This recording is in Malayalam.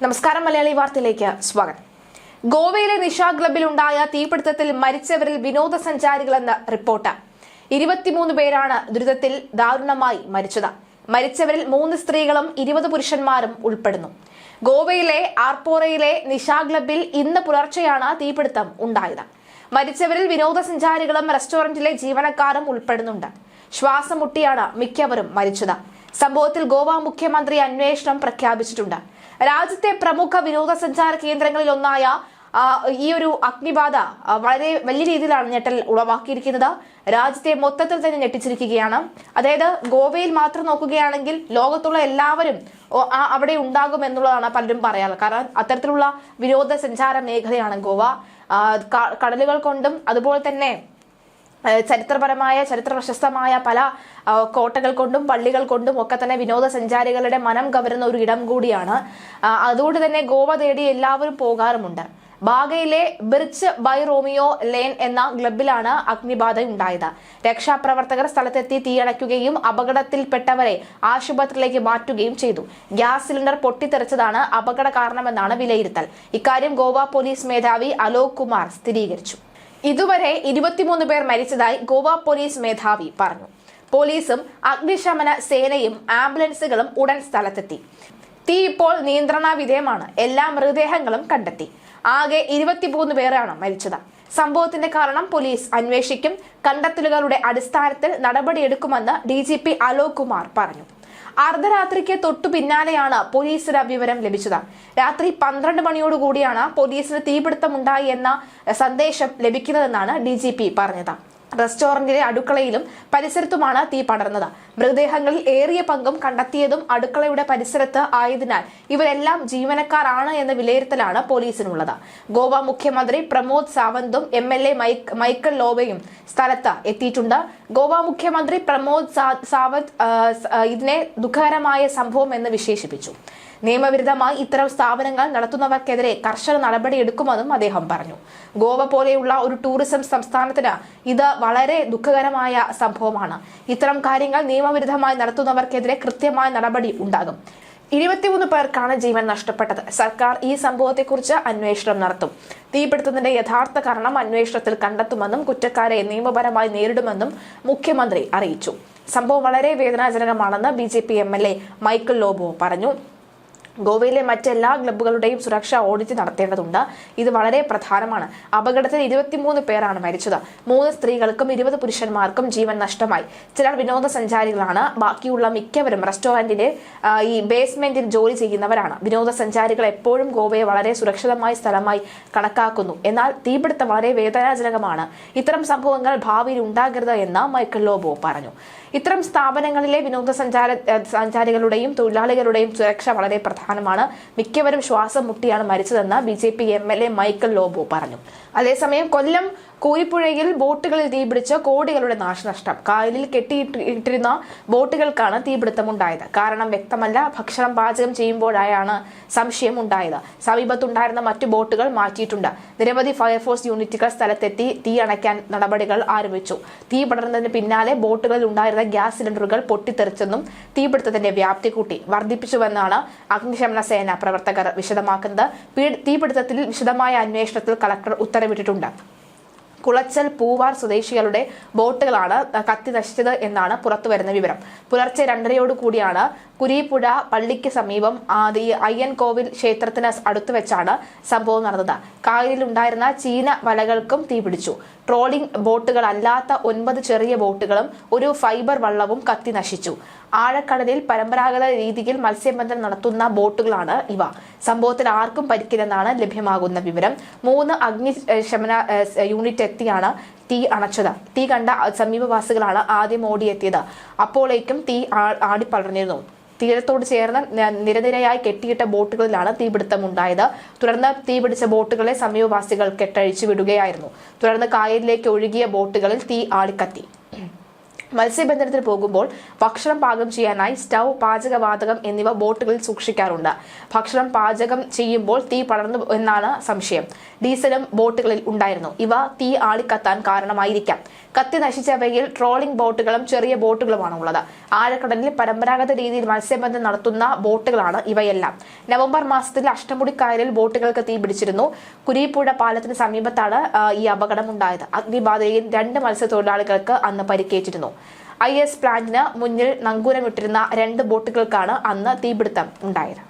നമസ്കാരം. മലയാളി വാർത്തയിലേക്ക് സ്വാഗതം. ഗോവയിലെ നിശാ ക്ലബിലുണ്ടായ തീപിടുത്തത്തിൽ മരിച്ചവരിൽ വിനോദസഞ്ചാരികളെന്ന് റിപ്പോർട്ട്. 23 പേരാണ് ദുരിതത്തിൽ ദാരുണമായി മരിച്ചത്. മരിച്ചവരിൽ 3 സ്ത്രീകളും 20 പുരുഷന്മാരും ഉൾപ്പെടുന്നു. ഗോവയിലെ ആർപോറയിലെ നിശാ ക്ലബിൽ ഇന്ന് പുലർച്ചെയാണ് തീപിടുത്തം ഉണ്ടായത്. മരിച്ചവരിൽ വിനോദസഞ്ചാരികളും റെസ്റ്റോറന്റിലെ ജീവനക്കാരും ഉൾപ്പെടുന്നുണ്ട്. ശ്വാസം മുട്ടിയാണ് മിക്കവരും മരിച്ചത്. സംഭവത്തിൽ ഗോവ മുഖ്യമന്ത്രി അന്വേഷണം പ്രഖ്യാപിച്ചിട്ടുണ്ട്. രാജ്യത്തെ പ്രമുഖ വിനോദസഞ്ചാര കേന്ദ്രങ്ങളിൽ ഒന്നായ ഈ ഒരു അഗ്നിബാധ വളരെ വലിയ രീതിയിലാണ് ഞെട്ടൽ ഉളവാക്കിയിരിക്കുന്നത്. രാജ്യത്തെ മൊത്തത്തിൽ തന്നെ ഞെട്ടിച്ചിരിക്കുകയാണ്. അതായത് ഗോവയിൽ മാത്രം നോക്കുകയാണെങ്കിൽ ലോകത്തുള്ള എല്ലാവരും അവിടെ ഉണ്ടാകും എന്നുള്ളതാണ് പലരും പറയാറ്. കാരണം അത്തരത്തിലുള്ള വിനോദസഞ്ചാര മേഖലയാണ് ഗോവ. കടലുകൾ കൊണ്ടും അതുപോലെ തന്നെ ചരിത്ര പ്രശസ്തമായ പല കോട്ടകൾ കൊണ്ടും പള്ളികൾ കൊണ്ടും ഒക്കെ തന്നെ വിനോദസഞ്ചാരികളുടെ മനം കവരുന്ന ഒരു ഇടം കൂടിയാണ്. അതുകൊണ്ട് തന്നെ ഗോവ തേടി എല്ലാവരും പോകാറുമുണ്ട്. ബാഗയിലെ ബിർച്ച് ബൈ റോമിയോ ലേൻ എന്ന ക്ലബിലാണ് അഗ്നിബാധ ഉണ്ടായത്. രക്ഷാപ്രവർത്തകർ സ്ഥലത്തെത്തി തീയണയ്ക്കുകയും അപകടത്തിൽപ്പെട്ടവരെ ആശുപത്രിയിലേക്ക് മാറ്റുകയും ചെയ്തു. ഗ്യാസ് സിലിണ്ടർ പൊട്ടിത്തെറിച്ചതാണ് അപകട കാരണമെന്നാണ് വിലയിരുത്തൽ. ഇക്കാര്യം ഗോവ പോലീസ് മേധാവി അലോക് കുമാർ സ്ഥിരീകരിച്ചു. ഇതുവരെ 23 പേർ മരിച്ചതായി ഗോവ പോലീസ് മേധാവി പറഞ്ഞു. പോലീസും അഗ്നിശമന സേനയും ആംബുലൻസുകളും ഉടൻ സ്ഥലത്തെത്തി. തീ ഇപ്പോൾ നിയന്ത്രണ വിധേയമാണ്. എല്ലാ മൃതദേഹങ്ങളും കണ്ടെത്തി. ആകെ 23 പേരാണ് മരിച്ചത്. സംഭവത്തിന്റെ കാരണം പോലീസ് അന്വേഷിക്കും. കണ്ടെത്തലുകളുടെ അടിസ്ഥാനത്തിൽ നടപടിയെടുക്കുമെന്ന് DGP അലോക് കുമാർ പറഞ്ഞു. അർദ്ധരാത്രിക്ക് തൊട്ടു പിന്നാലെയാണ് പോലീസിന് വിവരം ലഭിച്ചത്. രാത്രി 12 മണിയോടുകൂടിയാണ് പോലീസിന് തീപിടുത്തമുണ്ടായി എന്ന സന്ദേശം ലഭിക്കുന്നതെന്നാണ് DGP പറഞ്ഞത്. റെസ്റ്റോറന്റിലെ അടുക്കളയിലും പരിസരത്തുമാണ് തീ പടർന്നത്. മൃതദേഹങ്ങളിൽ ഏറിയ പങ്കും കണ്ടെത്തിയതും അടുക്കളയുടെ പരിസരത്ത് ആയതിനാൽ ഇവരെല്ലാം ജീവനക്കാരാണ് എന്ന വിലയിരുത്തലാണ് പോലീസിനുള്ളത്. ഗോവ മുഖ്യമന്ത്രി പ്രമോദ് സാവന്തും MLA മൈക്കൽ ലോബയും സ്ഥലത്ത് എത്തിയിട്ടുണ്ട്. ഗോവ മുഖ്യമന്ത്രി പ്രമോദ് സാവന്ത് ഇതിനെ ദുഃഖകരമായ സംഭവം എന്ന് വിശേഷിപ്പിച്ചു. നിയമവിരുദ്ധമായി ഇത്തരം സ്ഥാപനങ്ങൾ നടത്തുന്നവർക്കെതിരെ കർശന നടപടിയെടുക്കുമെന്നും അദ്ദേഹം പറഞ്ഞു. ഗോവ പോലെയുള്ള ഒരു ടൂറിസം സംസ്ഥാനത്തിന് ഇത് വളരെ ദുഃഖകരമായ സംഭവമാണ്. ഇത്തരം കാര്യങ്ങൾ നിയമവിരുദ്ധമായി നടത്തുന്നവർക്കെതിരെ കൃത്യമായ നടപടി ഉണ്ടാകും. 23 പേർക്കാണ് ജീവൻ നഷ്ടപ്പെട്ടത്. സർക്കാർ ഈ സംഭവത്തെക്കുറിച്ച് അന്വേഷണം നടത്തും. തീപിടുത്തത്തിന്റെ യഥാർത്ഥ കാരണം അന്വേഷണത്തിൽ കണ്ടെത്തുമെന്നും കുറ്റക്കാരെ നിയമപരമായി നേരിടുമെന്നും മുഖ്യമന്ത്രി അറിയിച്ചു. സംഭവം വളരെ വേദനാജനകമാണെന്ന് BJP MLA മൈക്കൽ ലോബോ പറഞ്ഞു. ഗോവയിലെ മറ്റെല്ലാ ക്ലബ്ബുകളുടെയും സുരക്ഷ ഓഡിറ്റ് നടത്തേണ്ടതുണ്ട്. ഇത് വളരെ പ്രധാനമാണ്. അപകടത്തിൽ 23 പേരാണ് മരിച്ചത്. 3 സ്ത്രീകൾക്കും 20 പുരുഷന്മാർക്കും ജീവൻ നഷ്ടമായി. ചിലർ വിനോദസഞ്ചാരികളാണ്. ബാക്കിയുള്ള മിക്കവരും റെസ്റ്റോറന്റിന്റെ ഈ ബേസ്മെന്റിൽ ജോലി ചെയ്യുന്നവരാണ്. വിനോദസഞ്ചാരികൾ എപ്പോഴും ഗോവയെ വളരെ സുരക്ഷിതമായ സ്ഥലമായി കണക്കാക്കുന്നു. എന്നാൽ തീപിടുത്തം വളരെ വേദനാജനകമാണ്. ഇത്തരം ഭാവിയിൽ ഉണ്ടാകരുത് എന്ന് മൈക്കൽ ലോബോ പറഞ്ഞു. ഇത്തരം സ്ഥാപനങ്ങളിലെ വിനോദസഞ്ചാരികളുടെയും തൊഴിലാളികളുടെയും സുരക്ഷ വളരെ പ്രധാനമാണ്. മിക്കവരും ശ്വാസം മുട്ടിയാണ് മരിച്ചതെന്ന് BJP MLA മൈക്കൽ ലോബോ പറഞ്ഞു. അതേസമയം കൊല്ലം കൂരിപ്പുഴയിൽ ബോട്ടുകളിൽ തീപിടിച്ച് കോടികളുടെ നാശനഷ്ടം. കായലിൽ കെട്ടിയിട്ടിരുന്ന ബോട്ടുകൾക്കാണ് തീപിടുത്തമുണ്ടായത്. കാരണം വ്യക്തമല്ല. ഭക്ഷണം പാചകം ചെയ്യുമ്പോഴായാണ് സംശയം ഉണ്ടായത്. സമീപത്തുണ്ടായിരുന്ന മറ്റു ബോട്ടുകൾ മാറ്റിയിട്ടുണ്ട്. നിരവധി ഫയർഫോഴ്സ് യൂണിറ്റുകൾ സ്ഥലത്തെത്തി തീ അണയ്ക്കാൻ നടപടികൾ ആരംഭിച്ചു. തീ പടർന്നതിന് പിന്നാലെ ബോട്ടുകളിൽ ഉണ്ടായിരുന്ന ഗ്യാസ് സിലിണ്ടറുകൾ പൊട്ടിത്തെറിച്ചെന്നും തീപിടുത്തത്തിന്റെ വ്യാപ്തി കൂട്ടി വർദ്ധിപ്പിച്ചുവെന്നാണ് അഗ്നിശമന സേന പ്രവർത്തകർ വിശദമാക്കുന്നത്. തീപിടുത്തത്തിൽ വിശദമായ അന്വേഷണത്തിൽ കളക്ടർ ഉത്തരവിട്ടിട്ടുണ്ട്. കുളച്ചൽ പൂവാർ സ്വദേശികളുടെ ബോട്ടുകളാണ് കത്തി നശിച്ചത് എന്നാണ് പുറത്തുവരുന്ന വിവരം. പുലർച്ചെ 2:30 കുരീപ്പുഴ പള്ളിക്ക് സമീപം അയ്യൻകോവിൽ ക്ഷേത്രത്തിന് അടുത്ത് വെച്ചാണ് സംഭവം നടന്നത്. കായലിലുണ്ടായിരുന്ന ചീന വലകൾക്കും തീപിടിച്ചു. ട്രോളിംഗ് ബോട്ടുകളല്ലാത്ത 9 ചെറിയ ബോട്ടുകളും ഒരു ഫൈബർ വള്ളവും കത്തി നശിച്ചു. ആഴക്കടലിൽ പരമ്പരാഗത രീതിയിൽ മത്സ്യബന്ധനം നടത്തുന്ന ബോട്ടുകളാണ് ഇവ. സംഭവത്തിൽ ആർക്കും പരിക്കില്ലെന്നാണ് ലഭ്യമാകുന്ന വിവരം. 3 അഗ്നിശമന യൂണിറ്റ് എത്തിയാണ് തീ അണച്ചത്. തീ കണ്ട സമീപവാസികളാണ് ആദ്യം ഓടിയെത്തിയത്. അപ്പോഴേക്കും തീ ആടിപ്പടർന്നിരുന്നു. തീരത്തോട് ചേർന്ന് നിരനിരയായി കെട്ടിയിട്ട ബോട്ടുകളിലാണ് തീപിടുത്തമുണ്ടായത്. തുടർന്ന് തീപിടിച്ച ബോട്ടുകളെ സമീപവാസികൾ കെട്ടഴിച്ചു വിടുകയായിരുന്നു. തുടർന്ന് കായലിലേക്ക് ഒഴുകിയ ബോട്ടുകളിൽ തീ ആളിക്കത്തി. മത്സ്യബന്ധനത്തിന് പോകുമ്പോൾ ഭക്ഷണം പാകം ചെയ്യാനായി സ്റ്റൗ, പാചകവാതകം എന്നിവ ബോട്ടുകളിൽ സൂക്ഷിക്കാറുണ്ട്. ഭക്ഷണം പാചകം ചെയ്യുമ്പോൾ തീ പടർന്നു എന്നാണ് സംശയം. ഡീസലും ബോട്ടുകളിൽ ഉണ്ടായിരുന്നു. ഇവ തീ ആളിക്കത്താൻ കാരണമായിരിക്കാം. കത്തി നശിച്ചവയിൽ ട്രോളിംഗ് ബോട്ടുകളും ചെറിയ ബോട്ടുകളുമാണ് ഉള്ളത്. ആഴക്കടലിൽ പരമ്പരാഗത രീതിയിൽ മത്സ്യബന്ധനം നടത്തുന്ന ബോട്ടുകളാണ് ഇവയെല്ലാം. നവംബർ മാസത്തിൽ അഷ്ടമുടിക്കായലിൽ ബോട്ടുകൾക്ക് തീ പിടിച്ചിരുന്നു. കുരീപ്പുഴ പാലത്തിന് സമീപത്താണ് ഈ അപകടം ഉണ്ടായത്. അഗ്നിബാധയിൽ 2 മത്സ്യത്തൊഴിലാളികൾക്ക് അന്ന് പരിക്കേറ്റിരുന്നു. IS പ്ലാന്റിന് മുന്നിൽ നങ്കൂരമിട്ടിരുന്ന 2 ബോട്ടുകൾക്കാണ് അന്ന് തീപിടുത്തം ഉണ്ടായത്.